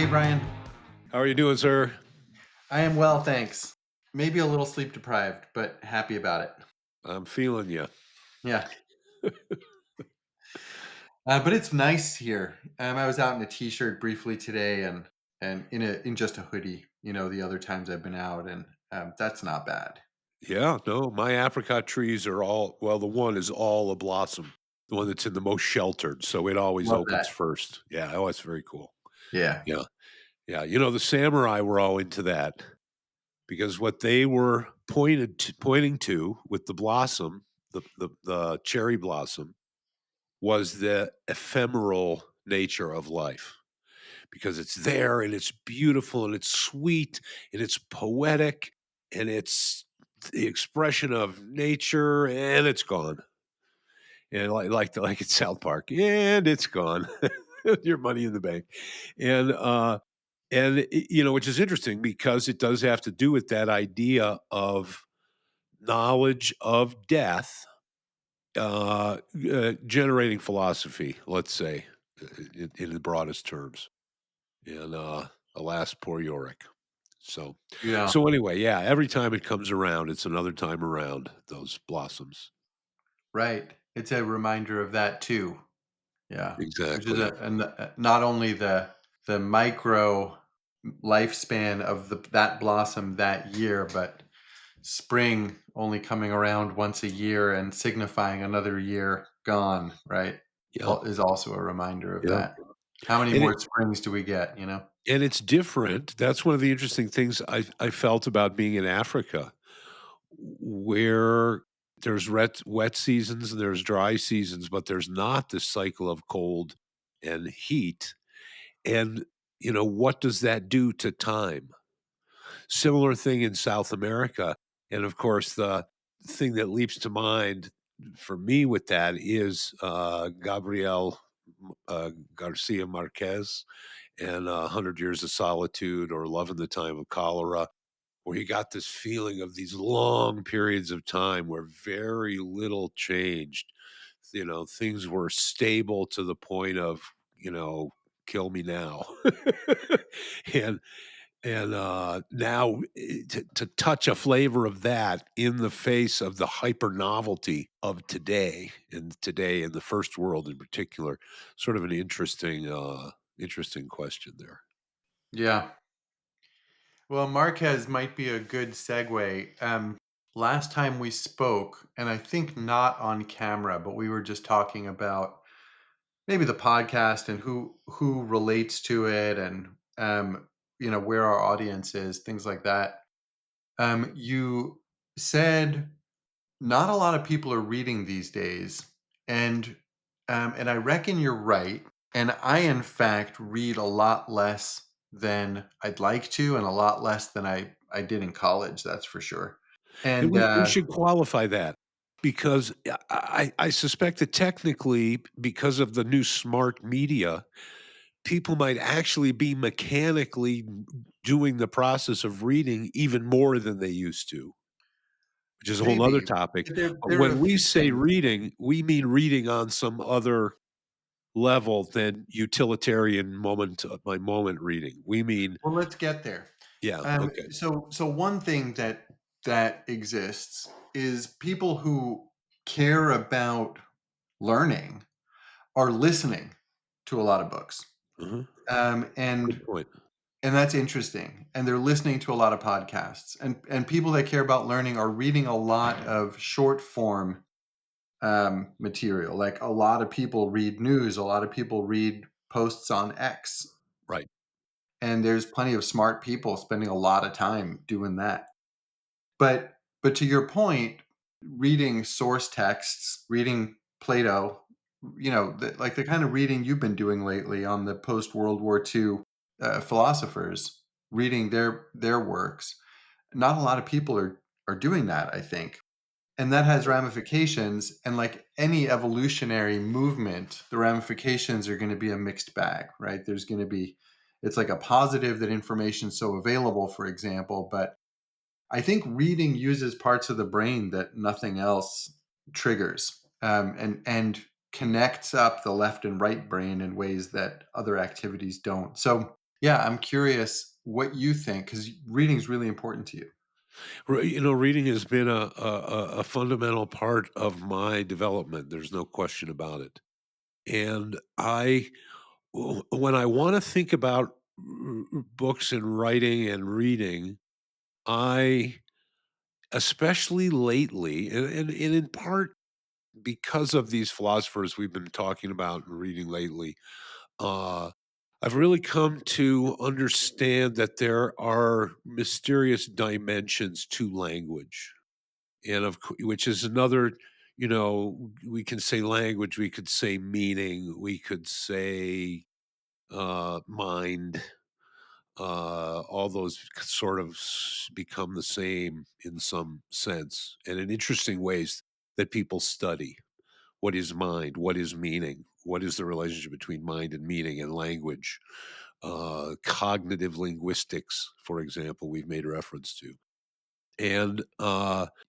Brian. How are you doing, sir? I am well, thanks. Maybe a little sleep deprived, but happy about it. I'm feeling you. Yeah. But it's nice here. I was out in a t-shirt briefly today and in just a hoodie, the other times I've been out, and that's not bad. Yeah, no, my apricot trees are all well, the one is all a blossom, the one that's in the most sheltered, so it always Love opens that. first. Yeah, oh, that's very cool. Yeah. Yeah, yeah, the samurai were all into that because what they were pointing to with the blossom, the cherry blossom, was the ephemeral nature of life. Because it's there and it's beautiful and it's sweet and it's poetic and it's the expression of nature and it's gone. And like at South Park, and it's gone. Your money in the bank. And which is interesting because it does have to do with that idea of knowledge of death generating philosophy, let's say, in the broadest terms. And, alas, poor Yorick. So Yeah. so anyway, yeah, every time it comes around, it's another time around those blossoms. Right. It's a reminder of that too. Yeah. Which is Exactly. not only the micro lifespan of that blossom that year, but spring only coming around once a year and signifying another year gone, right? Yep, Is also a reminder of yep. that. How many And more springs do we get? it's different. That's one of the interesting things I felt about being in Africa, where there's wet seasons and there's dry seasons, but there's not this cycle of cold and heat. And, what does that do to time? Similar thing in South America, and of course, the thing that leaps to mind for me with that is, Gabriel, Garcia Marquez and, 100 Years of Solitude or Love in the Time of Cholera, where you got this feeling of these long periods of time where very little changed. Things were stable to the point of, kill me now. And now to touch a flavor of that in the face of the hyper novelty of today, and today in the first world in particular, sort of an interesting question there. Yeah. Well, Marquez might be a good segue. Last time we spoke, and I think not on camera, but we were just talking about maybe the podcast and who relates to it, and where our audience is, things like that. You said not a lot of people are reading these days, and and I reckon you're right. And I, in fact, read a lot less than I'd like to, and a lot less than I did in college. That's for sure. And And we should qualify that because I suspect that technically, because of the new smart media, people might actually be mechanically doing the process of reading even more than they used to. Which is a whole whole 'nother maybe topic, there but are a when we few say things. reading, we mean reading on some other level than utilitarian moment by moment reading. We mean Well, let's get there. yeah, okay. So one thing that exists is people who care about learning are listening to a lot of books, Mhm. um, Good and point. and that's interesting. And they're listening to a lot of podcasts, and people that care about learning are reading a lot of short form material. Like a lot of people read news, a lot of people read posts on X, Right. and there's plenty of smart people spending a lot of time doing that. But to your point, reading source texts, reading Plato, like the kind of reading you've been doing lately on the post World War II philosophers, reading their works. Not a lot of people are doing that, I think, and that has ramifications. And like any evolutionary movement, the ramifications are going to be a mixed bag, right? There's going to be, it's like a positive that information's so available, for example, but I think reading uses parts of the brain that nothing else triggers, and connects up the left and right brain in ways that other activities don't. So Yeah, I'm curious what you think because reading is really important to you. Reading has been a fundamental part of my development. There's no question about it. And when I want to think about books and writing and reading, I, especially lately, and in part because of these philosophers we've been talking about and reading lately, uh, I've really come to understand that there are mysterious dimensions to language, and which is another. We can say language, we could say meaning, we could say mind. All those sort of become the same in some sense, and in interesting ways that people study. What is mind? What is meaning? What is the relationship between mind and meaning and language? Cognitive linguistics, for example, we've made reference to. And,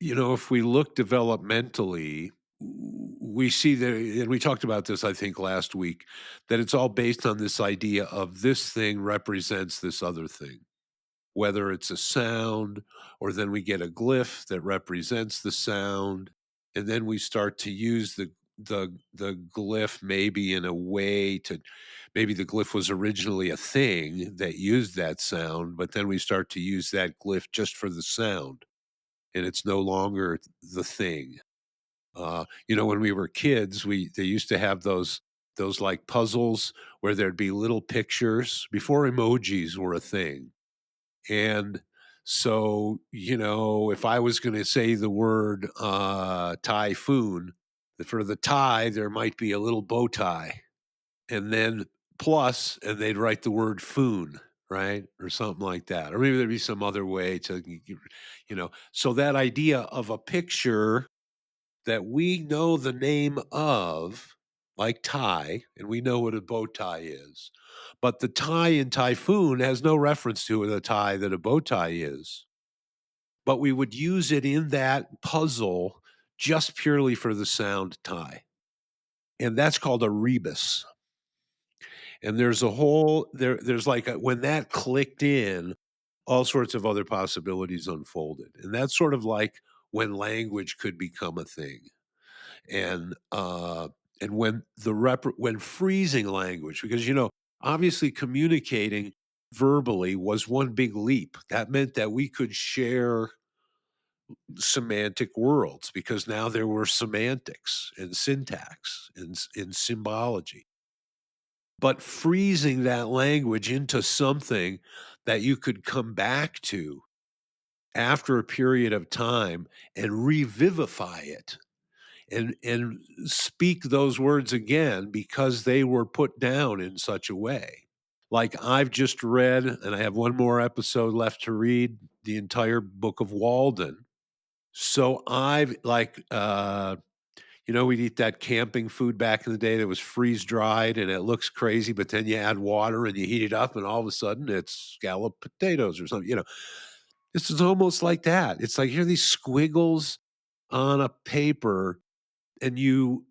if we look developmentally, we see that, and we talked about this, I think, last week, that it's all based on this idea of this thing represents this other thing, whether it's a sound, or then we get a glyph that represents the sound, and then we start to use the glyph maybe in a way to, maybe the glyph was originally a thing that used that sound, but then we start to use that glyph just for the sound, and it's no longer the thing. When we were kids, we they used to have those like puzzles where there'd be little pictures before emojis were a thing. And so, if I was going to say the word typhoon, for the tie, there might be a little bow tie, and then plus, and they'd write the word foon, right? Or something like that. Or maybe there'd be some other way to, so that idea of a picture that we know the name of, like tie, and we know what a bow tie is. But the tie in typhoon has no reference to the tie that a bow tie is. But we would use it in that puzzle just purely for the sound tie. And that's called a rebus. And there's a whole there's like when that clicked in, all sorts of other possibilities unfolded. And that's sort of like when language could become a thing. And when freezing language, because obviously communicating verbally was one big leap. That meant that we could share semantic worlds, because now there were semantics and syntax and in symbology. But freezing that language into something that you could come back to after a period of time and revivify it and speak those words again because they were put down in such a way. Like, I've just read, and I have one more episode left to read, the entire book of Walden. So I've like, we'd eat that camping food back in the day that was freeze dried and it looks crazy, but then you add water and you heat it up and all of a sudden it's scalloped potatoes or something. This is almost like that. It's like, here are these squiggles on a paper, and you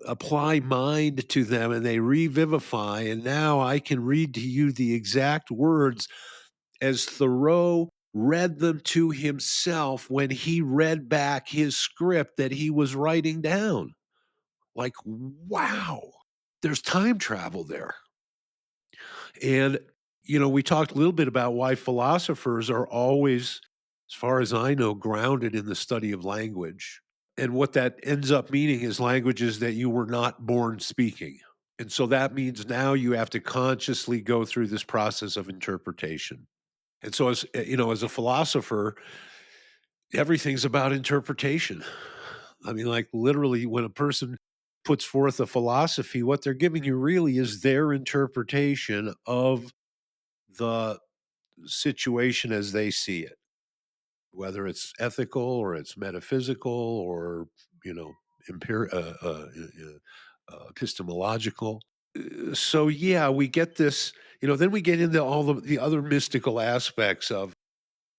apply mind to them and they revivify, and now I can read to you the exact words as Thoreau read them to himself when he read back his script that he was writing down. Like, wow, there's time travel there. And we talked a little bit about why philosophers are always, as far as I know, grounded in the study of language. And what that ends up meaning is languages that you were not born speaking. And so that means now you have to consciously go through this process of interpretation. And so, as a philosopher, everything's about interpretation. I mean, like, literally, when a person puts forth a philosophy, what they're giving you really is their interpretation of the situation as they see it, whether it's ethical or it's metaphysical or, you know, epistemological. So yeah, we get this. Then we get into all the other mystical aspects of,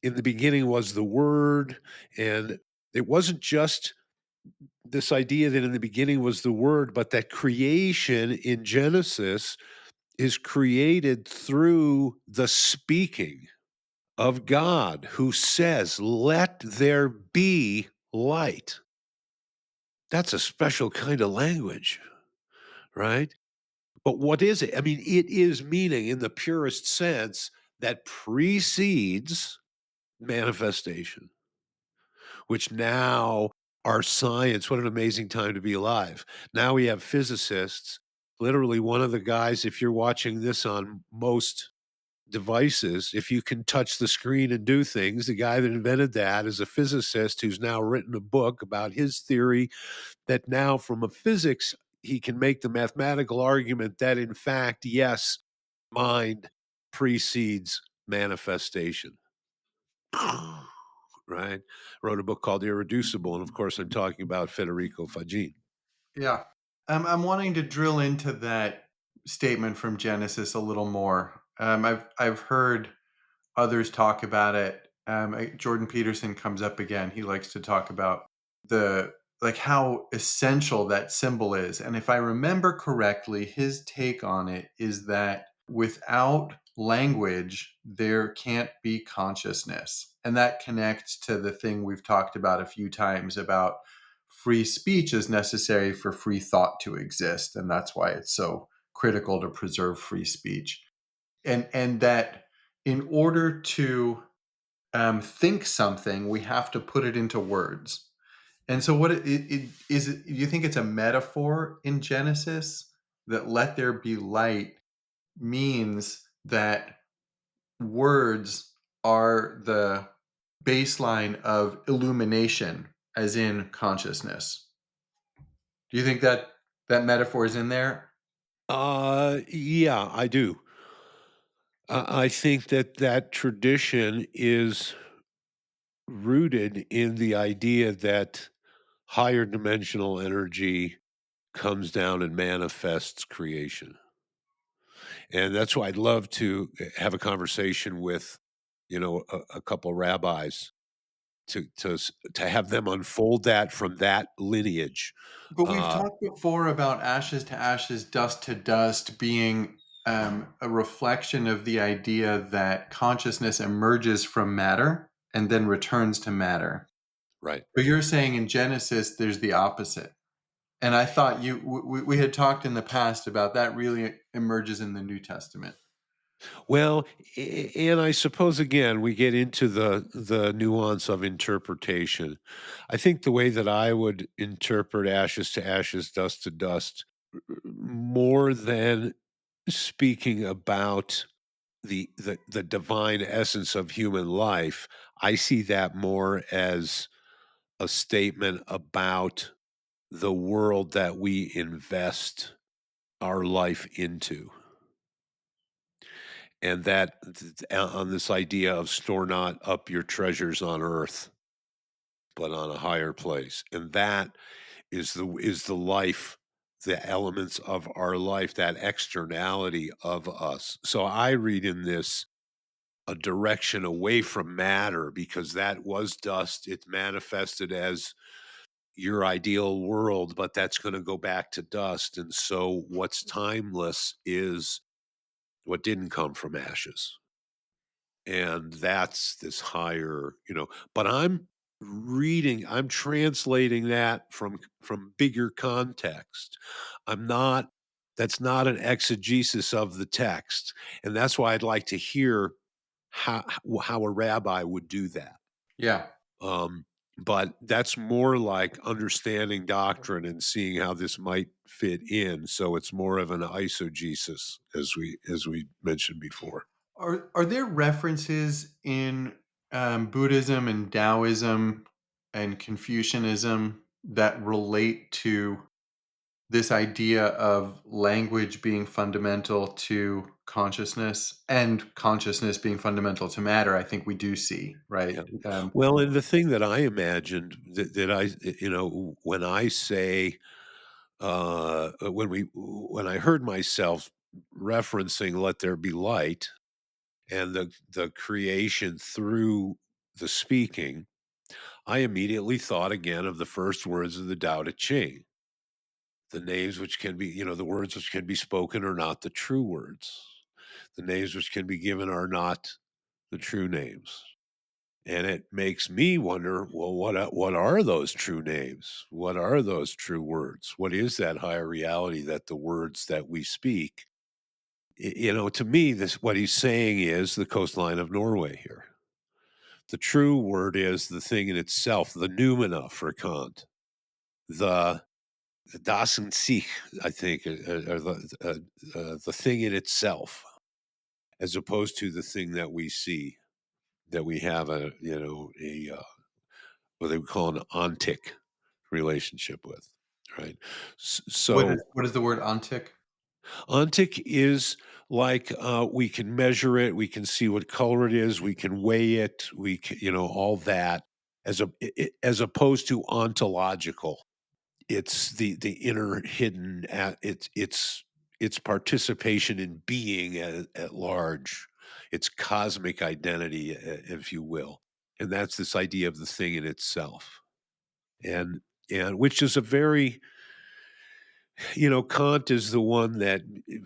in the beginning was the word, and it wasn't just this idea that in the beginning was the word, but that creation in Genesis is created through the speaking of God, who says, "Let there be light." That's a special kind of language, right? But what is it? I mean, it is meaning in the purest sense that precedes manifestation, which now our science, what an amazing time to be alive. Now we have physicists. Literally, one of the guys, if you're watching this on most devices, if you can touch the screen and do things, the guy that invented that is a physicist who's now written a book about his theory that now, from a physics, he can make the mathematical argument that, in fact, yes, mind precedes manifestation. Right? Wrote a book called Irreducible, and of course, I'm talking about Federico Fagin. Yeah. I'm wanting to drill into that statement from Genesis a little more. I've heard others talk about it. Jordan Peterson comes up again. He likes to talk about the like how essential that symbol is. And if I remember correctly, his take on it is that without language, there can't be consciousness. And that connects to the thing we've talked about a few times about free speech is necessary for free thought to exist. And that's why it's so critical to preserve free speech. And that in order to think something, we have to put it into words. And so, what it is, do you think it's a metaphor in Genesis that "let there be light" means that words are the baseline of illumination, as in consciousness? Do you think that that metaphor is in there? Yeah, I do. I think that that tradition is rooted in the idea that higher dimensional energy comes down and manifests creation. And that's why I'd love to have a conversation with, a couple rabbis to have them unfold that from that lineage. But we've Uh, talked before about ashes to ashes, dust to dust being a reflection of the idea that consciousness emerges from matter and then returns to matter. right. But you're saying in Genesis, there's the opposite. And I thought we had talked in the past about that really emerges in the New Testament. Well, and I suppose again we get into the nuance of interpretation. I think the way that I would interpret ashes to ashes, dust to dust, more than speaking about the divine essence of human life, I see that more as a statement about the world that we invest our life into. And that on this idea of store not up your treasures on earth, but on a higher place. And that is the life, the elements of our life, that externality of us. So I read in this a direction away from matter because that was dust. It manifested as your ideal world, but that's going to go back to dust. And so what's timeless is what didn't come from ashes. And that's this higher, but I'm translating that from bigger context. I'm not That's not an exegesis of the text, and that's why I'd like to hear how a rabbi would do that. Yeah. um, but that's more like understanding doctrine and seeing how this might fit in, so it's more of an eisegesis, as we mentioned before. Are there references in Buddhism and Taoism and Confucianism that relate to this idea of language being fundamental to consciousness and consciousness being fundamental to matter? I think we do see, right? Yeah. Well, and the thing that I imagined that when I say, when I heard myself referencing "Let there be light" and the creation through the speaking, I immediately thought again of the first words of the Tao Te Ching, The names which can be, the words which can be spoken are not the true words. The names which can be given are not the true names. And it makes me wonder, well, what are those true names? What are those true words? What is that higher reality that the words that we speak? To me, this what he's saying is the coastline of Norway here. The true word is the thing in itself, the noumena for Kant, the das in sich, I think, or the thing in itself, as opposed to the thing that we see, that we have what they would call an ontic relationship with, right? So What is the word "ontic"? ontic is like we can measure it, we can see what color it is, we can weigh it, we can, all that as opposed to ontological. It's the inner hidden at it's participation in being at large, its cosmic identity, if you will, and that's this idea of the thing in itself, and which is a very Kant is the one that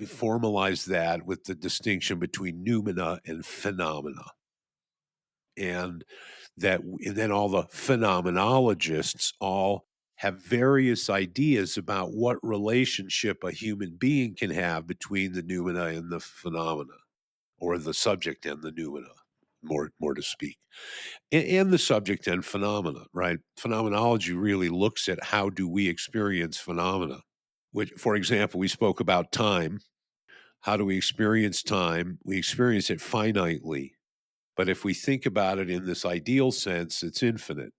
formalized that with the distinction between noumena and phenomena, and and then all the phenomenologists all have various ideas about what relationship a human being can have between the noumena and the phenomena, or the subject and the noumena, more to speak, and the subject and phenomena. Right? Phenomenology really looks at how do we experience phenomena. Which, for example, we spoke about time. How do we experience time? We experience it finitely. But if we think about it in this ideal sense, it's infinite,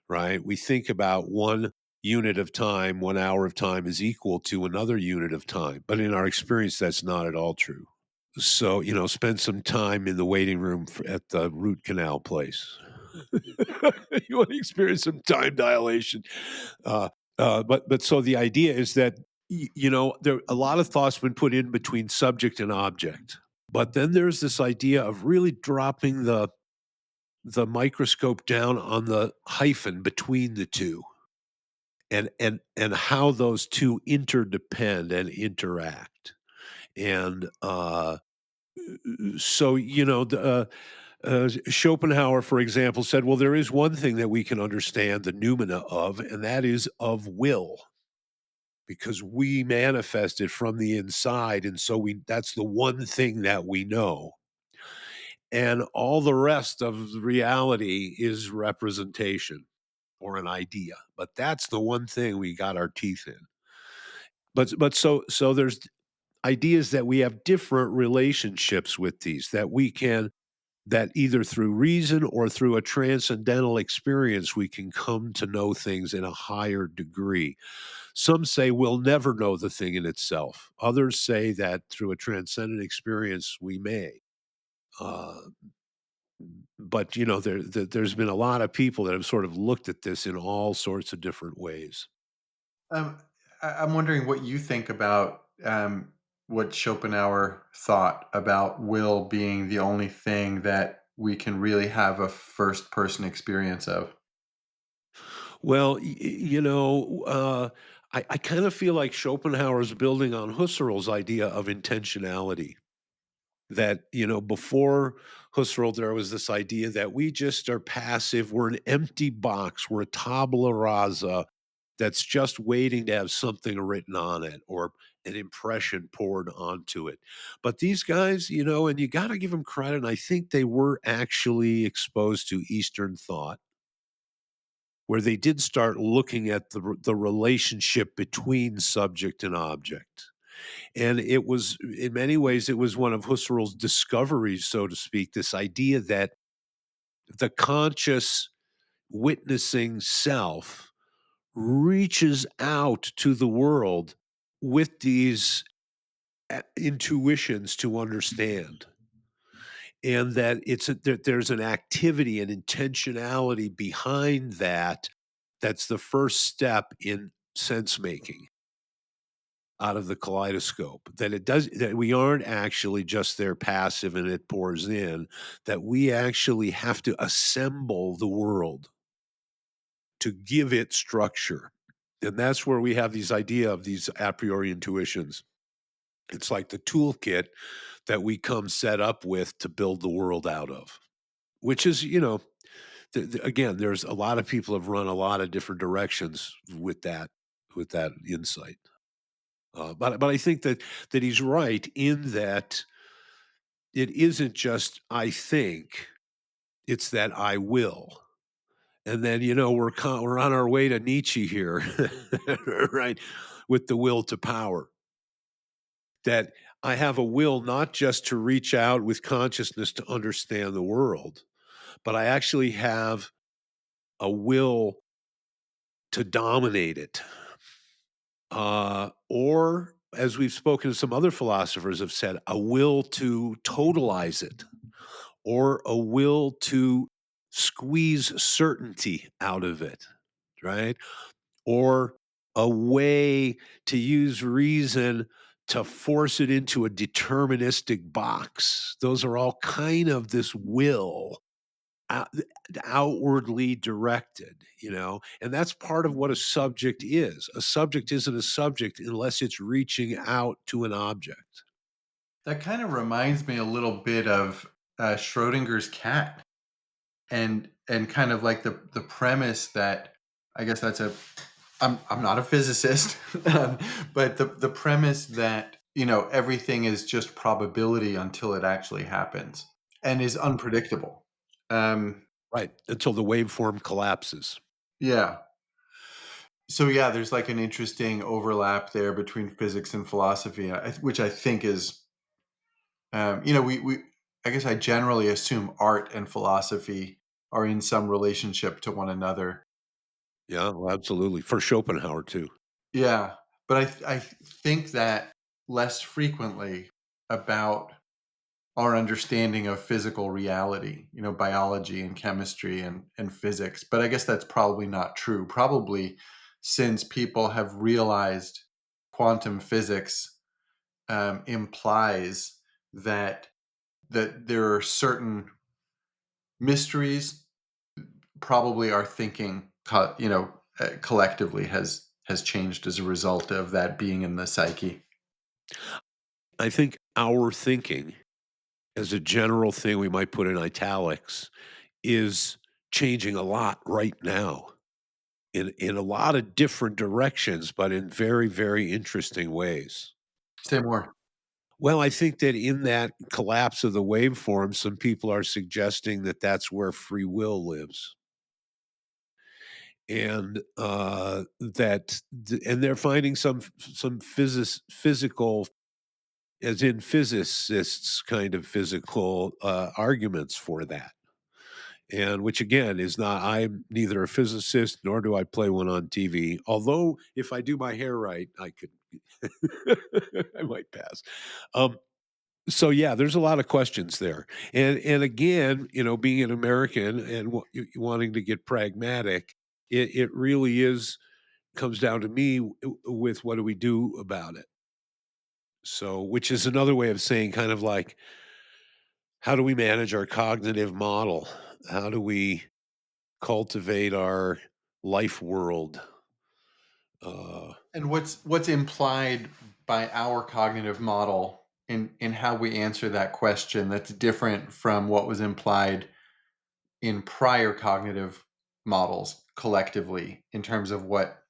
right? We think about one unit of time, 1 hour of time is equal to another unit of time. But in our experience, that's not at all true. So, spend some time in the waiting room at the root canal place. You want to experience some time dilation. Uh, but so the idea is that, there a lot of thoughts been put in between subject and object. But then there's this idea of really dropping the microscope down on the hyphen between the two, and how those two interdepend and interact. And so Schopenhauer, for example, said, well, there is one thing that we can understand the noumena of, and that is of will, because we manifest it from the inside, and so we that's the one thing that we know, and all the rest of the reality is representation or an idea. But that's the one thing we got our teeth in. But there's ideas that we have different relationships with these, that we can that either through reason or through a transcendental experience we can come to know things in a higher degree. Some say we'll never know the thing in itself. Others say that through a transcendent experience we may. Uh, but there's been a lot of people that have sort of looked at this in all sorts of different ways. Um, I'm wondering what you think about what Schopenhauer thought about will being the only thing that we can really have a first person experience of. Well, I kind of feel like Schopenhauer's building on Husserl's idea of intentionality. That, before Husserl, there was this idea that we just are passive. We're an empty box. We're a tabula rasa that's just waiting to have something written on it or an impression poured onto it. But these guys, and you got to give them credit. And I think they were actually exposed to Eastern thought, where they did start looking at the relationship between subject and object. And it was, in many ways, it was one of Husserl's discoveries, so to speak, this idea that the conscious witnessing self reaches out to the world with these intuitions to understand. And that that there's an activity and intentionality behind that. That's the first step in sense making out of the kaleidoscope, that it does that we aren't actually just there passive and it pours in, that we actually have to assemble the world to give it structure. And that's where we have these idea of these a priori intuitions. It's like the toolkit that we come set up with to build the world out of, which is, again, there's a lot of people have run a lot of different directions with that insight. But I think that he's right in that it isn't just I think, it's that I will. And then, we're on our way to Nietzsche here, right? With the will to power. That I have a will not just to reach out with consciousness to understand the world, but I actually have a will to dominate it. Or, as we've spoken to some other philosophers have said, a will to totalize it, or a will to squeeze certainty out of it, right? Or a way to use reason to force it into a deterministic box. Those are all kind of this will out, outwardly directed, and that's part of what a subject is. A subject isn't a subject unless it's reaching out to an object. That kind of reminds me a little bit of Schrodinger's cat, and kind of like the premise that, I guess that's a I'm not a physicist, but the premise that, everything is just probability until it actually happens and is unpredictable. Right, until the waveform collapses. Yeah. So yeah, there's like an interesting overlap there between physics and philosophy, which I think is, we I guess I generally assume art and philosophy are in some relationship to one another. Yeah, well, absolutely. For Schopenhauer too. Yeah, but I think that less frequently about our understanding of physical reality, biology and chemistry and physics. But I guess that's probably not true. Probably since people have realized quantum physics implies that there are certain mysteries. Probably our thinking, collectively has changed as a result of that being in the psyche. I think our thinking, as a general thing we might put in italics, is changing a lot right now in a lot of different directions, but in very, very interesting ways. Say more. Well, I think that in that collapse of the waveform, some people are suggesting that that's where free will lives. And and they're finding some physical, as in physicists, kind of physical arguments for that. And which again is not, I'm neither a physicist nor do I play one on TV. Although if I do my hair right, I could I might pass. Um, so yeah, there's a lot of questions there. And again, being an American and wanting to get pragmatic, it really is comes down to me with what do we do about it? So, which is another way of saying kind of like, how do we manage our cognitive model? How do we cultivate our life world? Uh, And what's implied by our cognitive model in how we answer that question that's different from what was implied in prior cognitive models collectively in terms of what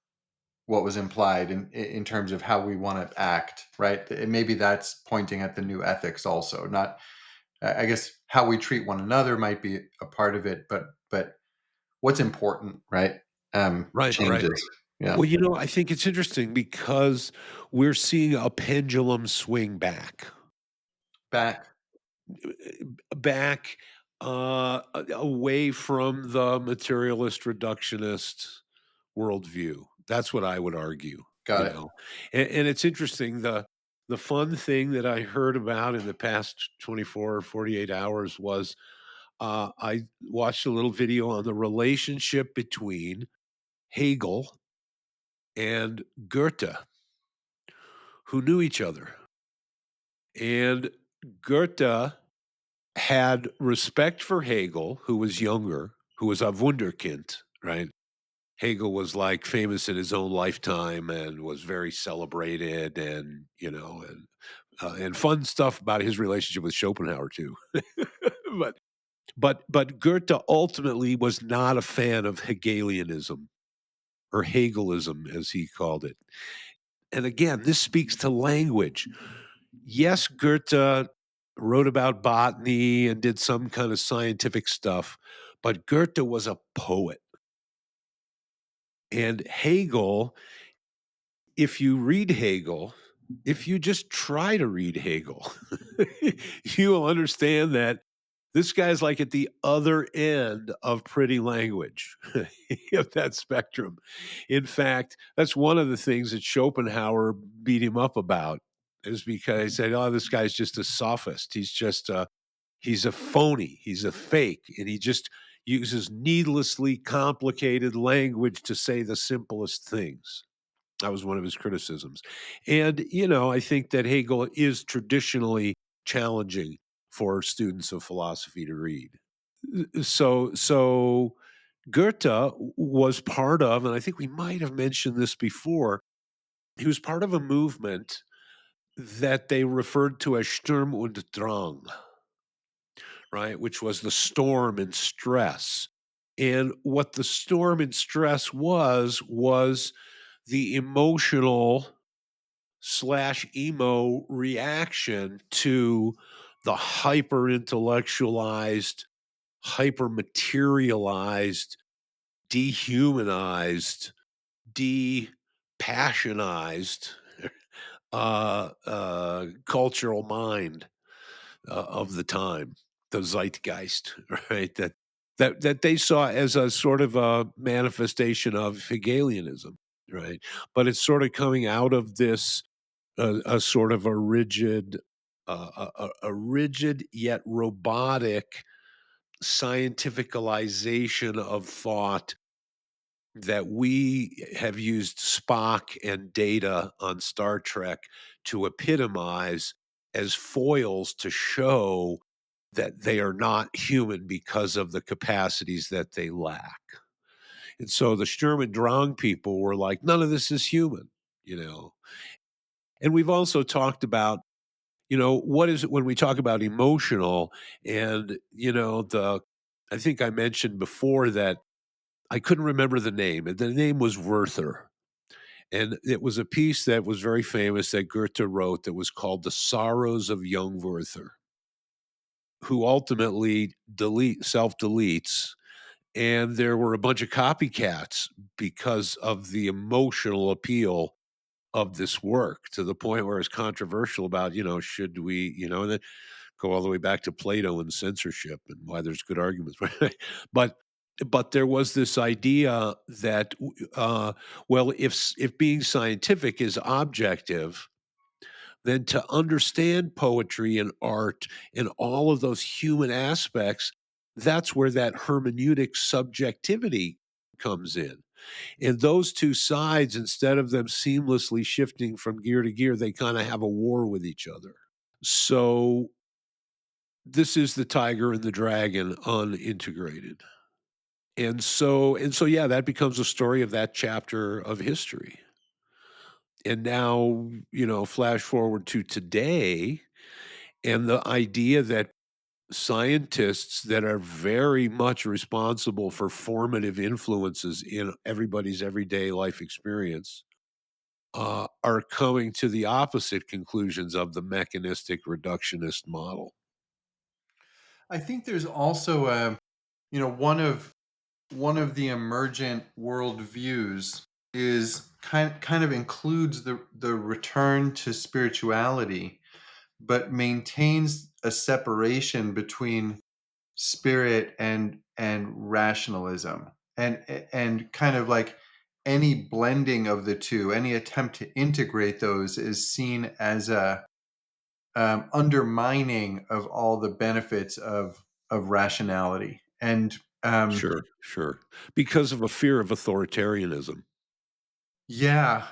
was implied in terms of how we want to act, right? And maybe that's pointing at the new ethics also. Not, I guess, how we treat one another might be a part of it, but what's important, right? right, right. Changes. Yeah. Well, I think it's interesting because we're seeing a pendulum swing Back. back away from the materialist reductionist worldview. That's what I would argue, Got it. And it's interesting. The fun thing that I heard about in the past 24 or 48 hours was I watched a little video on the relationship between Hegel and Goethe, who knew each other. And Goethe had respect for Hegel, who was younger, who was a Wunderkind, right? Hegel was, like, famous in his own lifetime and was very celebrated and, and fun stuff about his relationship with Schopenhauer too. But but Goethe ultimately was not a fan of Hegelianism or Hegelism, as he called it. And again, this speaks to language. Yes, Goethe wrote about botany and did some kind of scientific stuff, but Goethe was a poet. And Hegel, if you read Hegel, if you just try to read Hegel, you will understand that this guy's like at the other end of pretty language of that spectrum. In fact, that's one of the things that Schopenhauer beat him up about is because he said, "Oh, this guy's just a sophist. He's a phony. He's a fake, and he just uses needlessly complicated language to say the simplest things." That was one of his criticisms. And, I think that Hegel is traditionally challenging for students of philosophy to read. So Goethe was part of, and I think we might have mentioned this before, he was part of a movement that they referred to as Sturm und Drang, right? Which was the storm and stress. And what the storm and stress was the emotional slash emo reaction to the hyper intellectualized, hyper materialized, dehumanized, depassionized cultural mind of the time, the zeitgeist, right? That they saw as a sort of a manifestation of Hegelianism, right? But it's sort of coming out of this a sort of a rigid, a rigid yet robotic scientificalization of thought that we have used Spock and Data on Star Trek to epitomize as foils to show that they are not human because of the capacities that they lack. And so the Sturm und Drang people were like, none of this is human, you know. And we've also talked about, what is it when we talk about emotional and, I think I mentioned before that I couldn't remember the name, and the name was Werther. And it was a piece that was very famous that Goethe wrote that was called The Sorrows of Young Werther, who ultimately self deletes. And there were a bunch of copycats because of the emotional appeal of this work to the point where it's controversial about, should we, and then go all the way back to Plato and censorship and why there's good arguments. Right? but but there was this idea that well, if being scientific is objective, then to understand poetry and art and all of those human aspects, that's where that hermeneutic subjectivity comes in. And those two sides, instead of them seamlessly shifting from gear to gear, they kind of have a war with each other. So this is the tiger and the dragon unintegrated. And so yeah, that becomes a story of that chapter of history. And now, flash forward to today and the idea that scientists that are very much responsible for formative influences in everybody's everyday life experience are coming to the opposite conclusions of the mechanistic reductionist model. I think there's also one of the emergent worldviews is kind of includes the return to spirituality, but maintains a separation between spirit and rationalism, and kind of like any blending of the two, any attempt to integrate those is seen as a undermining of all the benefits of rationality. And Sure, sure. Because of a fear of authoritarianism. yeah,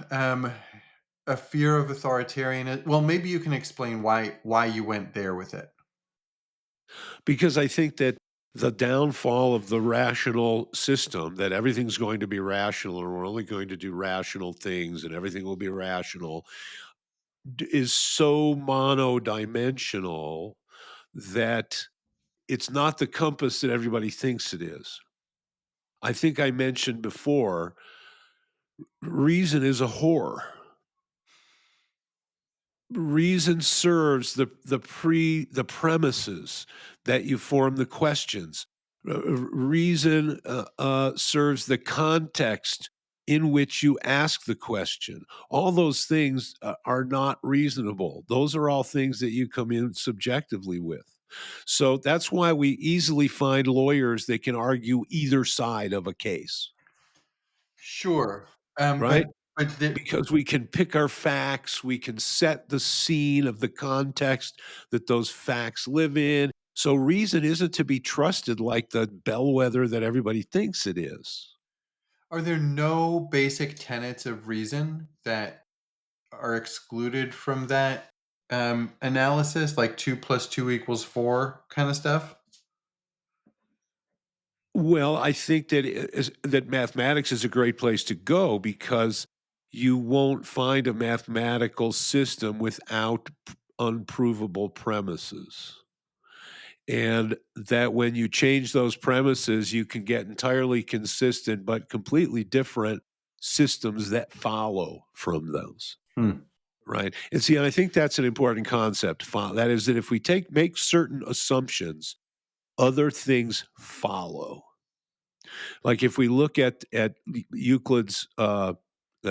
a fear of authoritarian. Well, maybe you can explain why you went there with it. Because I think that the downfall of the rational system, that everything's going to be rational and we're only going to do rational things and everything will be rational, is so monodimensional that it's not the compass that everybody thinks it is. I think I mentioned before, reason is a whore. Reason serves the premises that you form the questions. Reason serves the context in which you ask the question. All those things are not reasonable. Those are all things that you come in subjectively with. So that's why we easily find lawyers that can argue either side of a case, Sure. right? But the Because we can pick our facts, we can set the scene of the context that those facts live in. So reason isn't to be trusted like the bellwether that everybody thinks it is. are there no basic tenets of reason that are excluded from that analysis, like 2 + 2 = 4 kind of stuff? Well, I think that that mathematics is a great place to go because you won't find a mathematical system without unprovable premises. And that when you change those premises, you can get entirely consistent but completely different systems that follow from those, Hmm. right? And see, and I think that's an important concept. That is that if we make certain assumptions, other things follow. Like if we look at Euclid's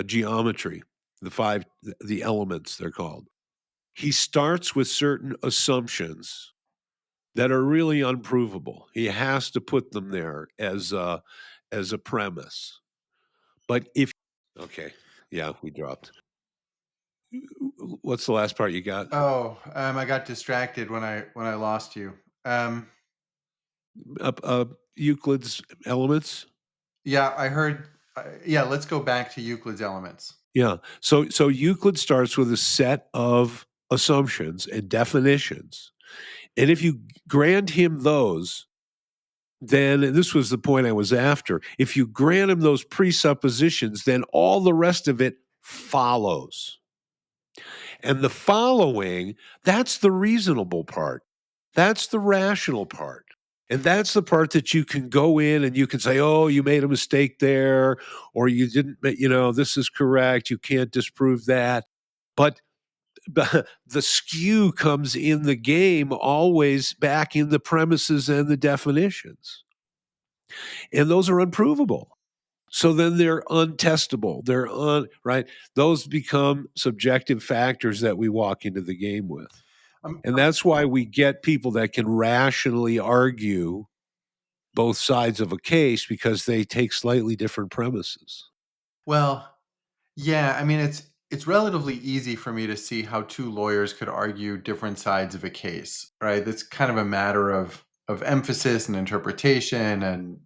geometry, the elements they're called, he starts with certain assumptions that are really unprovable. He has to put them there as a premise. But if okay, yeah, we dropped. What's the last part you got? Oh, I got distracted when I lost you. Um, Euclid's elements. yeah, I heard. Yeah, let's go back to Euclid's Elements. Yeah. So Euclid starts with a set of assumptions and definitions, and if you grant him those, then and this was the point I was after. If you grant him those presuppositions, then all the rest of it follows. And the following, that's the reasonable part. That's the rational part. And that's the part that you can go in and you can say, oh, you made a mistake there, or you didn't, this is correct. You can't disprove that. But the skew comes in the game always back in the premises and the definitions. And those are unprovable. So then they're untestable. Right. Those become subjective factors that we walk into the game with. Um, And that's why we get people that can rationally argue both sides of a case because they take slightly different premises. well, yeah, I mean it's relatively easy for me to see how two lawyers could argue different sides of a case, right? That's kind of a matter of emphasis and interpretation and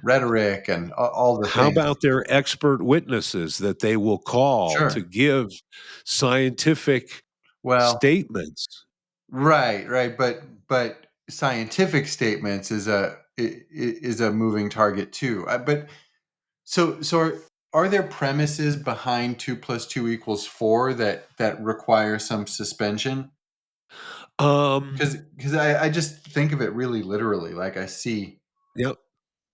rhetoric and all the How things. about their expert witnesses that they will call to Sure. give scientific Well, statements? right, but scientific statements is a moving target too. But so are there premises behind 2 + 2 = 4 that require some suspension? Um, Because I just think of it really literally. Like I see yeah,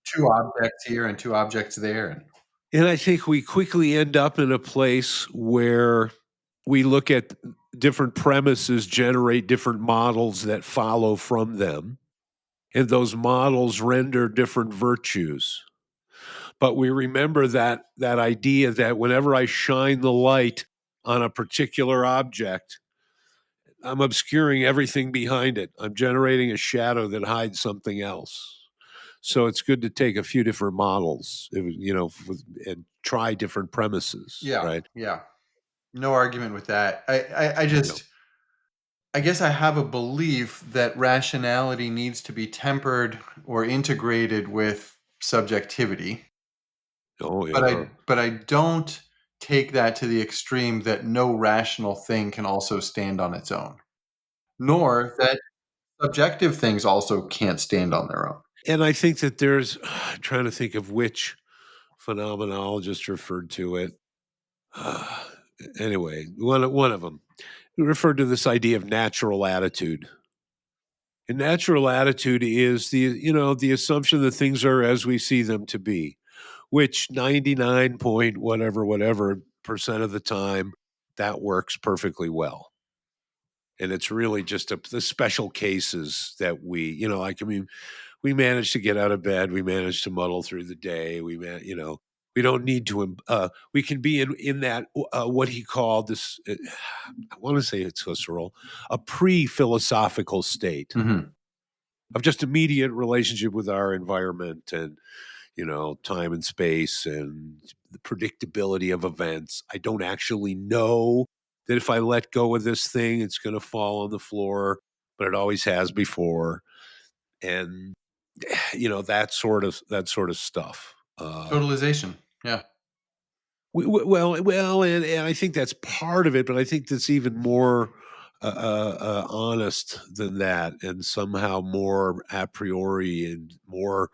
two objects here and two objects there. And and I think we quickly end up in a place where we look at different premises generate different models that follow from them, and those models render different virtues. But we remember that idea that whenever I shine the light on a particular object, I'm obscuring everything behind it. I'm generating a shadow that hides something else. So it's good to take a few different models, and try different premises, yeah, right? yeah, no argument with that. I Yeah. just I guess I have a belief that rationality needs to be tempered or integrated with subjectivity, Oh yeah. but I don't take that to the extreme that no rational thing can also stand on its own, nor that subjective things also can't stand on their own. And I think that there's I'm trying to think of which phenomenologist referred to it. Uh, anyway, one of them referred to this idea of natural attitude. And natural attitude is the assumption that things are as we see them to be, which 99 point whatever percent of the time that works perfectly well. And it's really just the special cases that like, I mean, we manage to get out of bed, we manage to muddle through the day, we don't need to, we can be in that, what he called this, I want to say it's Husserl, a pre philosophical state Hmm. of just immediate relationship with our environment and time and space and the predictability of events. I don't actually know that if I let go of this thing, it's going to fall on the floor, but it always has before. And that sort of stuff. Totalization. Yeah. And I think that's part of it, but I think that's even more honest than that, and somehow more a priori and more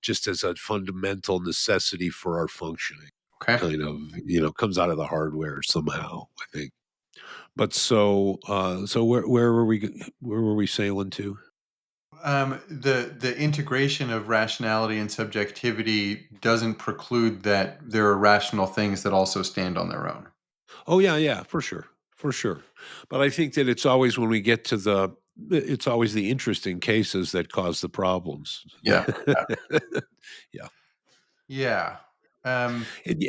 just as a fundamental necessity for our functioning. Okay. Kind of, comes out of the hardware somehow, I think. But so where were we sailing to? The integration of rationality and subjectivity doesn't preclude that there are rational things that also stand on their own. Oh yeah, yeah, for sure, for sure. But I think that it's always when we get to it's always the interesting cases that cause the problems. Yeah. Yeah. Yeah. Um, And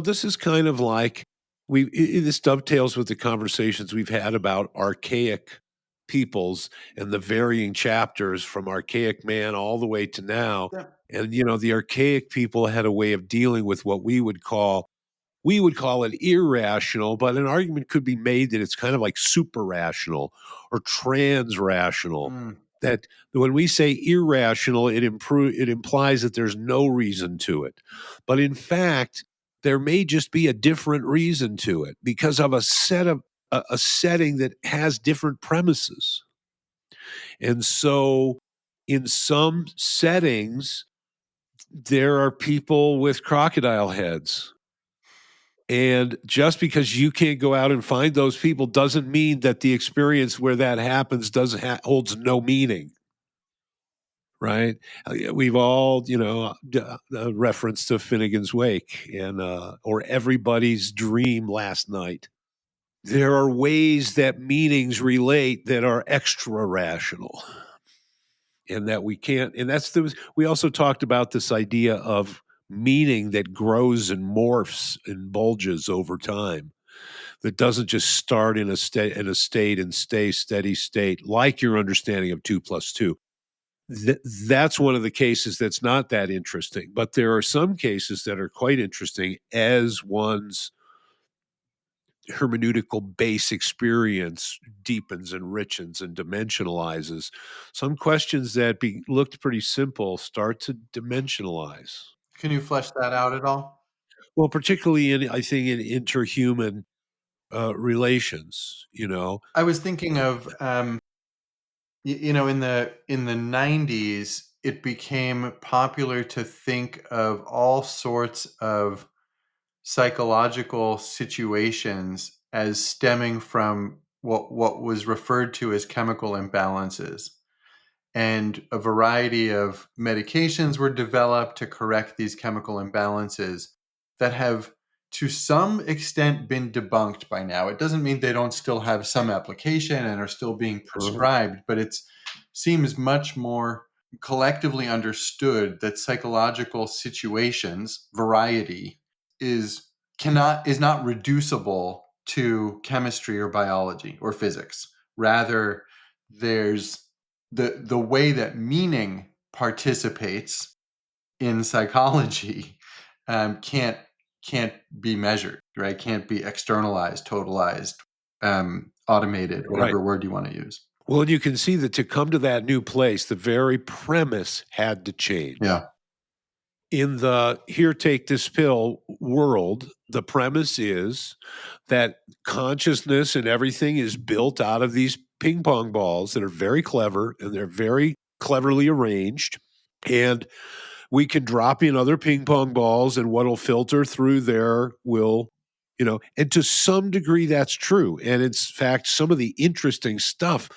this is kind of like this dovetails with the conversations we've had about archaic peoples and the varying chapters from archaic man all the way to now. yeah. And the archaic people had a way of dealing with what we would call it irrational, but an argument could be made that it's kind of like super rational or trans rational. Mm. That when we say irrational, it implies that there's no reason to it. But in fact, there may just be a different reason to it because of a setting that has different premises. And so in some settings, there are people with crocodile heads, and just because you can't go out and find those people doesn't mean that the experience where that happens doesn't holds no meaning, right? We've all, reference to Finnegan's Wake and or everybody's dream last night. There are ways that meanings relate that are extra rational, and that we can't. And we also talked about this idea of meaning that grows and morphs and bulges over time, that doesn't just start in a state and stay steady state like your understanding of 2 plus 2. That's one of the cases that's not that interesting. But there are some cases that are quite interesting as one's hermeneutical base experience deepens, enriches, and dimensionalizes. Some questions that looked pretty simple start to dimensionalize. Can you flesh that out at all? Well, particularly I think, in interhuman relations. I was thinking of in the 90s, it became popular to think of all sorts of psychological situations as stemming from what was referred to as chemical imbalances. And a variety of medications were developed to correct these chemical imbalances that have, to some extent, been debunked by now. It doesn't mean they don't still have some application and are still being Uh-huh. prescribed, but it seems much more collectively understood that psychological situations, variety, is is not reducible to chemistry or biology or physics. Rather, there's the way that meaning participates in psychology can't be measured, right? Can't be externalized, totalized, automated, Right. whatever word you want to use. Well, and you can see that to come to that new place, the very premise had to change. Yeah. In the here, take this pill world, the premise is that consciousness and everything is built out of these ping pong balls that are very clever and they're very cleverly arranged. And we can drop in other ping pong balls, and what'll filter through there will, and to some degree that's true. And in fact, some of the interesting stuff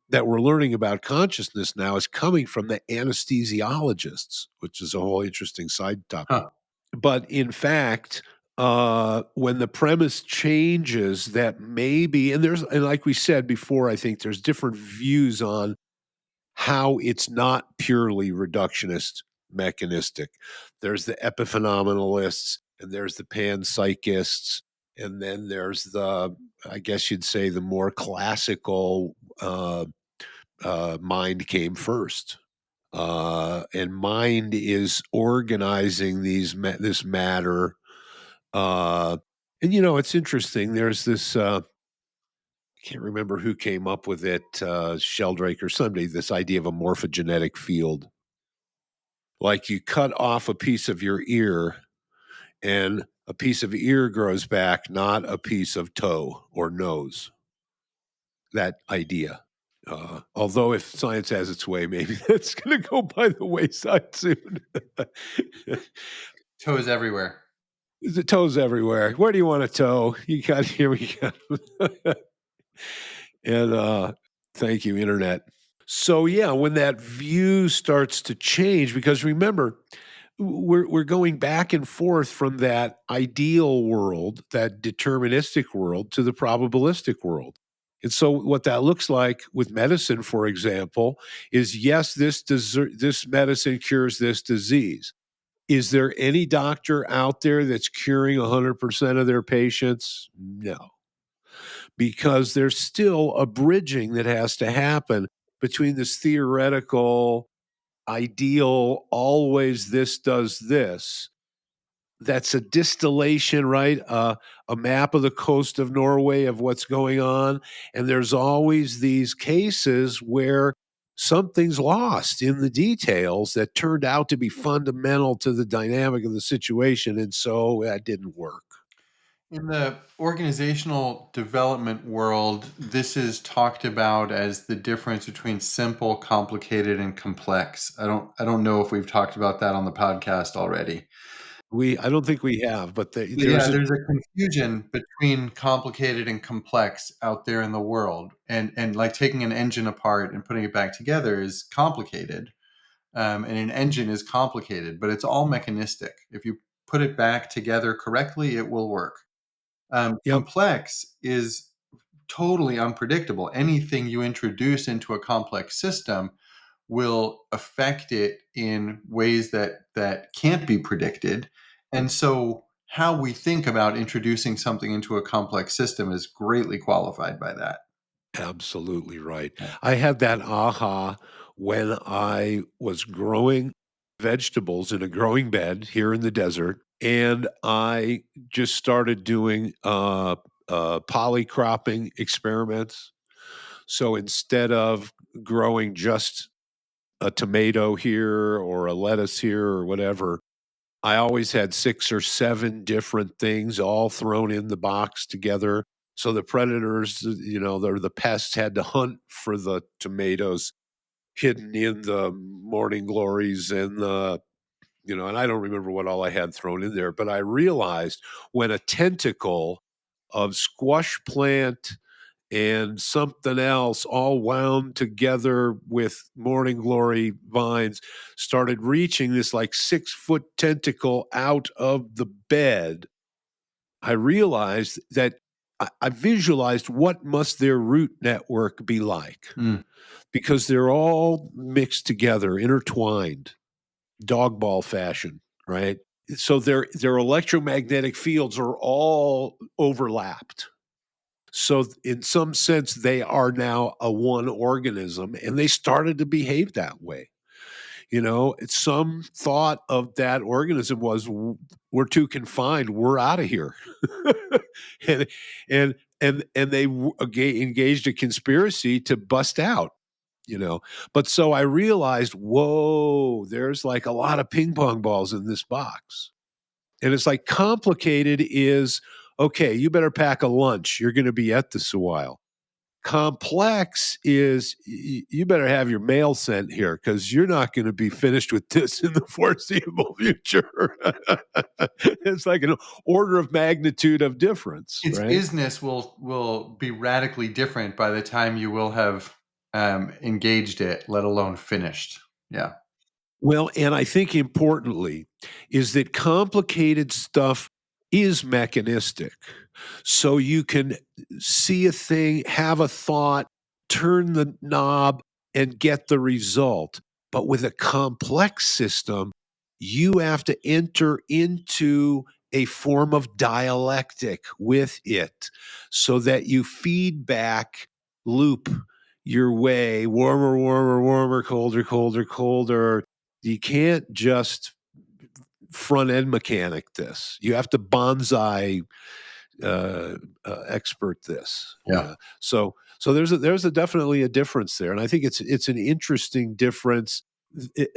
that we're learning about consciousness now is coming from the anesthesiologists, which is a whole interesting side topic. Huh. But in fact, when the premise changes that maybe, and like we said before, I think there's different views on how it's not purely reductionist mechanistic. There's the epiphenomenalists, and there's the panpsychists, and then there's the, I guess you'd say, the more classical mind came first. And mind is organizing this matter. And it's interesting. There's this. I can't remember who came up with it, Sheldrake or somebody. This idea of a morphogenetic field, like you cut off a piece of your ear, and a piece of ear grows back, not a piece of toe or nose. That idea. Although if science has its way, maybe that's going to go by the wayside soon. Toes everywhere. The toes everywhere. Where do you want a toe? You got here we go. And thank you, internet. So yeah, when that view starts to change, because remember, we're going back and forth from that ideal world, that deterministic world, to the probabilistic world. And so what that looks like with medicine, for example, is yes, this medicine cures this disease. Is there any doctor out there that's curing 100% of their patients? No, because there's still a bridging that has to happen between this theoretical ideal, always this does this. That's a distillation, right? A map of the coast of Norway of what's going on. And there's always these cases where something's lost in the details that turned out to be fundamental to the dynamic of the situation. And so that didn't work. In the organizational development world, this is talked about as the difference between simple, complicated, and complex. I don't know if we've talked about that on the podcast already. I don't think we have, but But yeah, there's a, there's a confusion between complicated and complex out there in the world. And like taking an engine apart and putting it back together is complicated. And an engine is complicated, but it's all mechanistic. If you put it back together correctly, it will work. yep, Complex is totally unpredictable. Anything you introduce into a complex system will affect it in ways that can't be predicted. And so how we think about introducing something into a complex system is greatly qualified by that. absolutely right. Yeah. I had that aha when I was growing vegetables in a growing bed here in the desert, and I just started doing polycropping experiments. So instead of growing just a tomato here or a lettuce here or whatever, I always had 6 or 7 different things all thrown in the box together. So the predators, the pests had to hunt for the tomatoes hidden in the morning glories and and I don't remember what all I had thrown in there, but I realized when a tentacle of squash plant and something else all wound together with morning glory vines started reaching this like 6-foot tentacle out of the bed. I realized that I visualized what must their root network be like, Mm. because they're all mixed together, intertwined, dog ball fashion, right? So their electromagnetic fields are all overlapped. So in some sense, they are now a one organism, and they started to behave that way. Some thought of that organism was, we're too confined, we're out of here." and and and they engaged a conspiracy to bust out. But so I realized, whoa, there's like a lot of ping pong balls in this box. And it's like complicated is, okay, you better pack a lunch, you're going to be at this a while. Complex is you better have your mail sent here because you're not going to be finished with this in the foreseeable future. It's like an order of magnitude of difference, Its right? isnness will be radically different by the time you will have engaged it, let alone finished. Yeah. Well, and I think importantly is that complicated stuff is mechanistic. So you can see a thing, have a thought, turn the knob, and get the result. But with a complex system, you have to enter into a form of dialectic with it so that you feedback loop your way warmer, warmer, warmer, colder, colder, colder. You can't just front end mechanic this. You have to bonsai expert this. Yeah. Yeah. So there's a definitely a difference there, and I think it's an interesting difference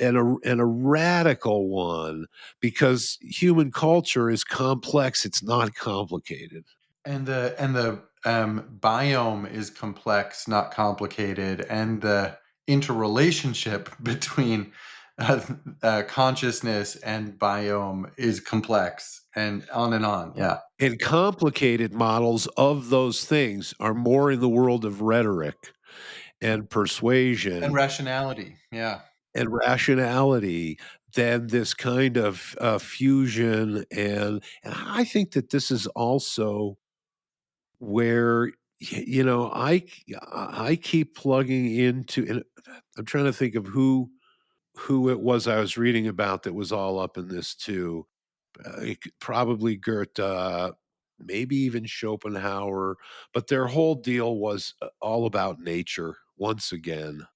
and a radical one because human culture is complex. It's not complicated. And the biome is complex, not complicated, and the interrelationship between consciousness and biome is complex, and on and on. Yeah, And complicated models of those things are more in the world of rhetoric and and persuasion rationality. Yeah, and rationality than this kind of fusion. And I think that this is also where I keep plugging into, and I'm trying to think of who it was I was reading about that was all up in this too. Probably Goethe, maybe even Schopenhauer, but their whole deal was all about nature once again.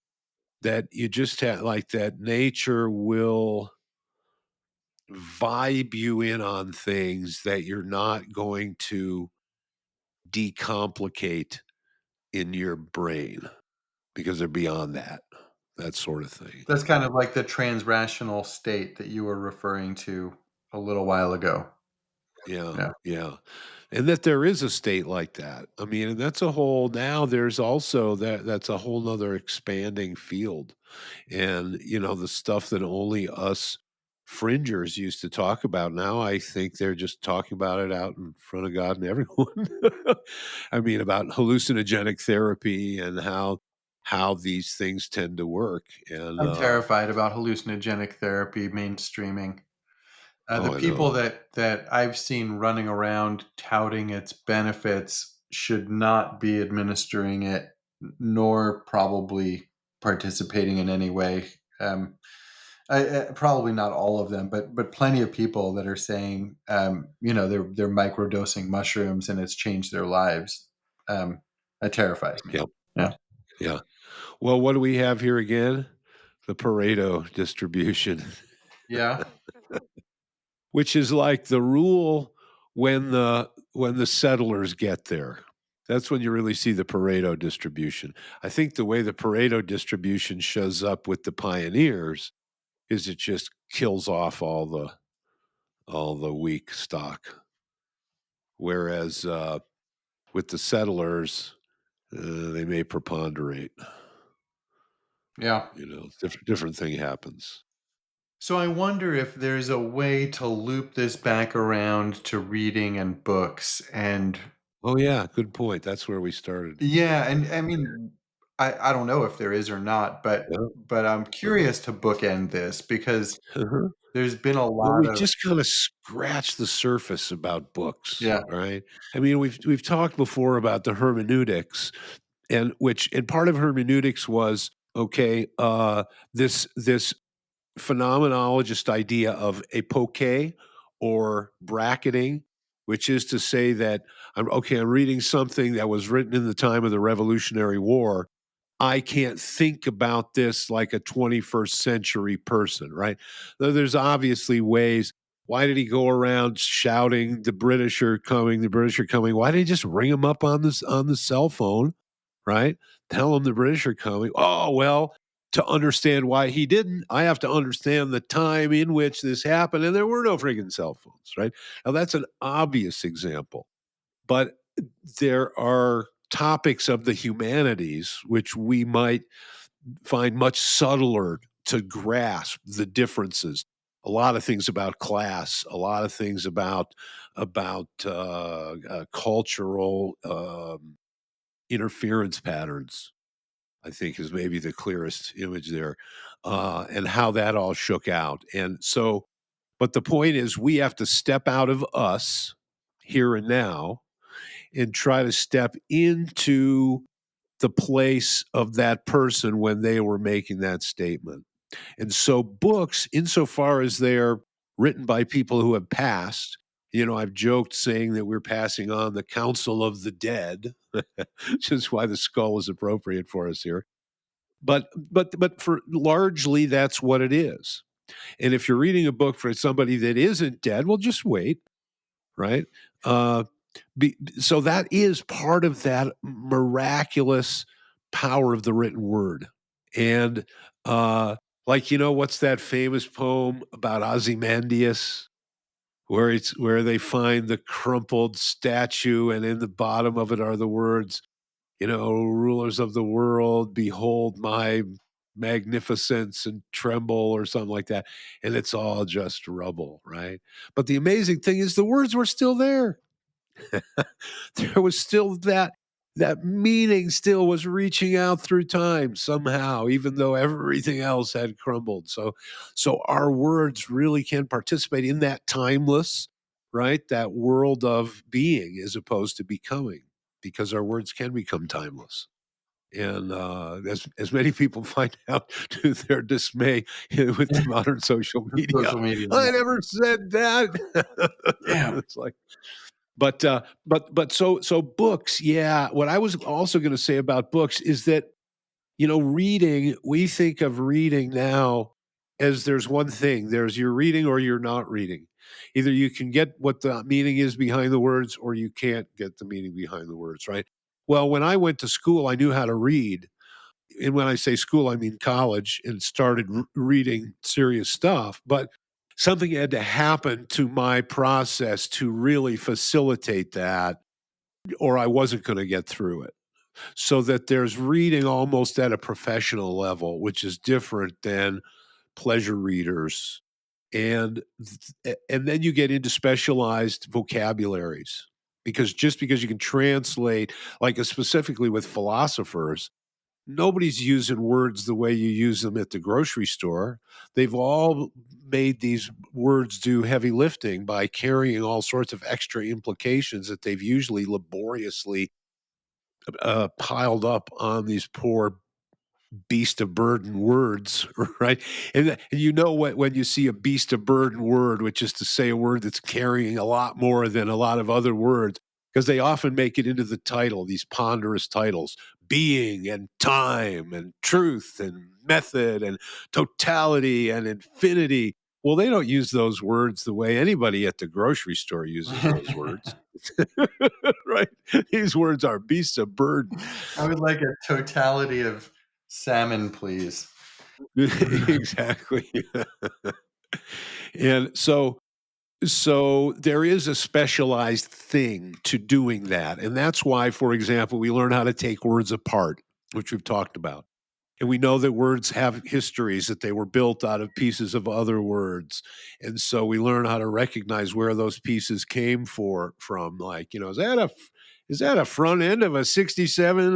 That you just have like that nature will vibe you in on things that you're not going to decomplicate in your brain because they're beyond that sort of thing. that's kind of like the transrational state that you were referring to a little while ago. Yeah, Yeah, yeah. And that there is a state like that. I mean, and that's a whole now there's also that's a whole nother expanding field. And, the stuff that only us fringers used to talk about, now I think they're just talking about it out in front of God and everyone. I mean, about hallucinogenic therapy and how these things tend to work. And I'm terrified about hallucinogenic therapy mainstreaming. The oh, I people know. that I've seen running around touting its benefits should not be administering it, nor probably participating in any way. Probably not all of them, but plenty of people that are saying, they're microdosing mushrooms and it's changed their lives. That terrifies me. Yep. Yeah, Yeah. Well, what do we have here again? The Pareto distribution, yeah. which is like the rule when the settlers get there. That's when you really see the Pareto distribution. I think the way the Pareto distribution shows up with the pioneers is it just kills off all the weak stock. Whereas with the settlers, they may preponderate. Yeah. Different thing happens. So I wonder if there's a way to loop this back around to reading and books. And Oh yeah, good point. That's where we started. yeah, and I mean, I don't know if there is or not, but Yeah. but I'm curious to bookend this because Uh-huh. there's been a Well, lot we of just kind of scratched the surface about books, yeah, right? I mean, we've talked before about the hermeneutics, and part of hermeneutics was okay. This phenomenologist idea of epoche or bracketing, which is to say that I'm reading something that was written in the time of the Revolutionary War. I can't think about this like a 21st century person, right? Though there's obviously ways. Why did he go around shouting, "The British are coming! The British are coming"? Why did he just ring him up on the cell phone, right? Tell him the British are coming. Oh well, to understand why he didn't, I have to understand the time in which this happened, and there were no friggin' cell phones, right? Now that's an obvious example, but there are topics of the humanities, which we might find much subtler to grasp the differences. A lot of things about class, a lot of things about cultural interference patterns. I think is maybe the clearest image there, and how that all shook out. And so, but the point is, we have to step out of us here and now and try to step into the place of that person when they were making that statement. And so books, insofar as they're written by people who have passed, I've joked saying that we're passing on the counsel of the dead, which is why the skull is appropriate for us here. But for largely that's what it is. And if you're reading a book for somebody that isn't dead, well, just wait, right? Uh, so that is part of that miraculous power of the written word. And like, what's that famous poem about Ozymandias, where they find the crumpled statue, and in the bottom of it are the words, rulers of the world, behold my magnificence and tremble, or something like that. And it's all just rubble, right? But the amazing thing is the words were still there. There was still that meaning still was reaching out through time somehow, even though everything else had crumbled. So our words really can participate in that timeless, right? That world of being as opposed to becoming, because our words can become timeless. And as many people find out to their dismay with the modern social media, Social media. I never said that. Yeah. It's like, but so books, yeah. What I was also going to say about books is that, reading, we think of reading now as there's one thing. There's you're reading or you're not reading. Either you can get what the meaning is behind the words, or you can't get the meaning behind the words, right? Well, when I went to school, I knew how to read. And when I say school, I mean college, and started reading serious stuff. But something had to happen to my process to really facilitate that, or I wasn't going to get through it. So that there's reading almost at a professional level, which is different than pleasure readers. And then you get into specialized vocabularies, because just because you can translate, like specifically with philosophers, nobody's using words the way you use them at the grocery store. They've all made these words do heavy lifting by carrying all sorts of extra implications that they've usually laboriously piled up on these poor beast of burden words, right? And you know what, when you see a beast of burden word, which is to say a word that's carrying a lot more than a lot of other words, because they often make it into the title, these ponderous titles: being and time and truth and method and totality and infinity. Well, they don't use those words the way anybody at the grocery store uses those words. Right? These words are beasts of burden. I would like a totality of salmon, please. Exactly. And so there is a specialized thing to doing that. And that's why, for example, we learn how to take words apart, which we've talked about. And we know that words have histories, that they were built out of pieces of other words. And so we learn how to recognize where those pieces came from. Like, is that a front end of a 67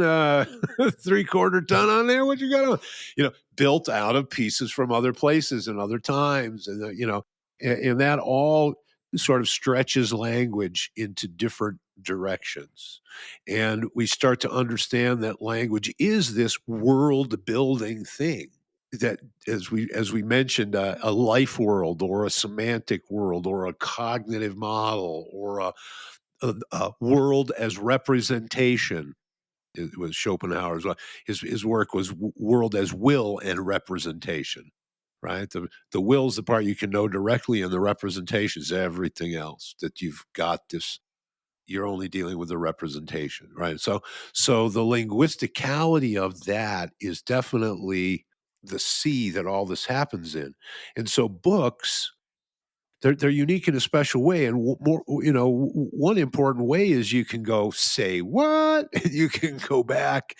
three-quarter ton on there? What you got on? Built out of pieces from other places and other times. And that all sort of stretches language into different directions. And we start to understand that language is this world building thing, that, as we mentioned, a life world, or a semantic world, or a cognitive model, or a world as representation. It was Schopenhauer's, his work was world as will and representation, right? The will's the part you can know directly, and the representation is everything else, that you've got this, you're only dealing with the representation, right? So the linguisticality of that is definitely the sea that all this happens in. And so books they're unique in a special way, and more, one important way is you can go say what, and you can go back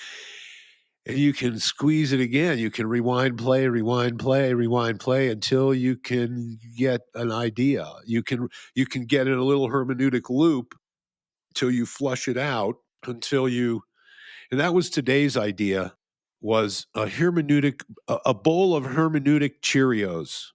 and you can squeeze it again. You can rewind, play, rewind, play until you can get an idea. You can get in a little hermeneutic loop till you flush it out until you. And that was today's idea, was a bowl of hermeneutic Cheerios,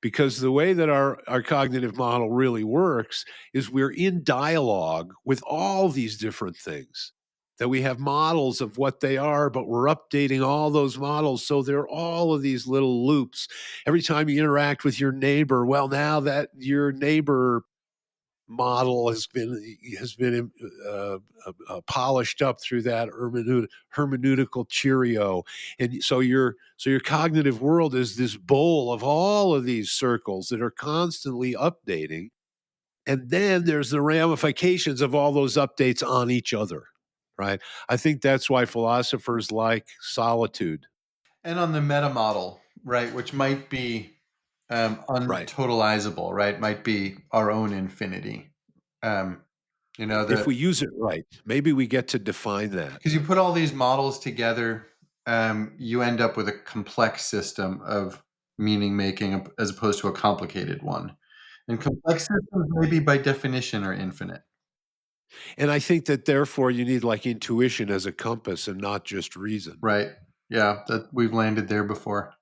because the way that our cognitive model really works is we're in dialogue with all these different things, that we have models of what they are, but we're updating all those models, so there are all of these little loops. Every time you interact with your neighbor, well, now that your neighbor model has been polished up through that hermeneutical Cheerio, and so your cognitive world is this bowl of all of these circles that are constantly updating, and then there's the ramifications of all those updates on each other. Right? I think that's why philosophers like solitude. And on the meta model, right, which might be Right. untotalizable, right, might be our own infinity. Um, If the we use it right, maybe we get to define that. because you put all these models together, you end up with a complex system of meaning making as opposed to a complicated one. And complex systems, maybe by definition, are infinite, And I think that therefore you need like intuition as a compass and not just reason. right? Yeah, that we've landed there before.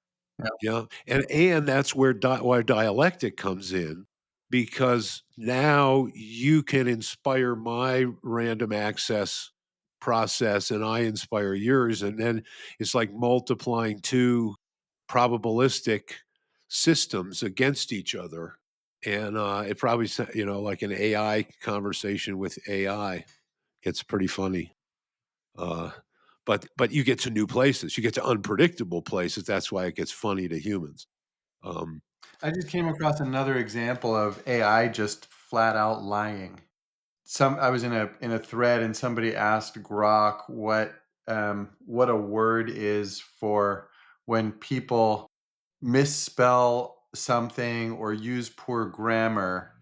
Yeah. Yeah, and that's where why dialectic comes in, because now you can inspire my random access process and I inspire yours, and then it's like multiplying two probabilistic systems against each other, and it probably like an AI conversation with AI gets pretty funny. Uh, but you get to new places, you get to unpredictable places. That's why it gets funny to humans. Um, I just came across another example of AI just flat out lying. I was in a thread and somebody asked Grok what a word is for when people misspell something or use poor grammar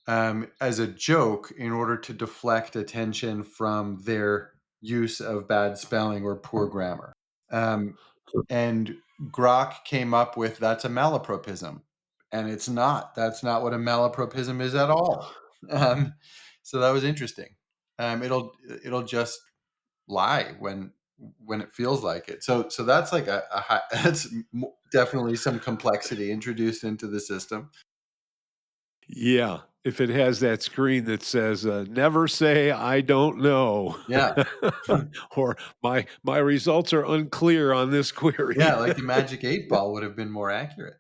as a joke in order to deflect attention from their use of bad spelling or poor grammar. Um, and Grok came up with that's a malapropism, and it's not. That's not what a malapropism is at all. Um, so that was interesting. It'll just lie when it feels like it. So that's like that's definitely some complexity introduced into the system. yeah, if it has that screen that says, "Never say I don't know," Yeah, or "My results are unclear on this yeah, query." like the magic 8 ball would have been more accurate.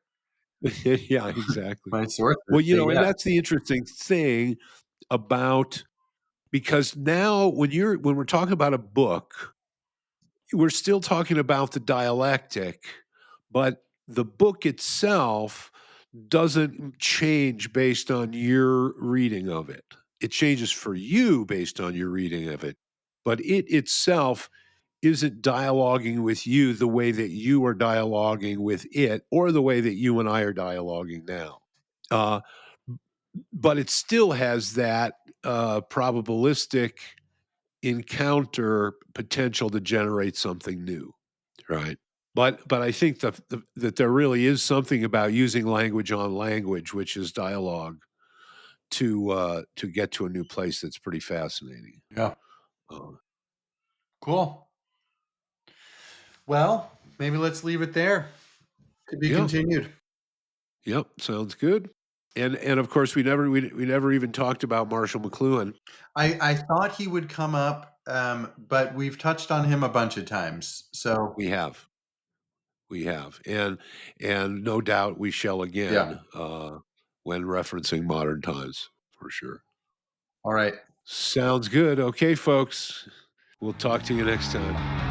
Yeah, exactly. My sources Well, say and yes. that's the interesting thing about, because now when we're talking about a book, we're still talking about the dialectic, but the book itself doesn't change based on your reading of it. It changes for you based on your reading of it, but it itself isn't dialoguing with you the way that you are dialoguing with it, or the way that you and I are dialoguing now. Uh, but it still has that probabilistic encounter potential to generate something new, right? But I think that there really is something about using language on language, which is dialogue, to get to a new place that's pretty fascinating. Yeah, Uh, cool. Well, maybe let's leave it there. To be yeah, continued. yep, sounds good. And of course we never even talked about Marshall McLuhan. I thought he would come up, but we've touched on him a bunch of times. So We have, we have, and no doubt we shall yeah. again, when referencing modern times, for sure. All right. Sounds good. Okay, folks. We'll talk to you next time.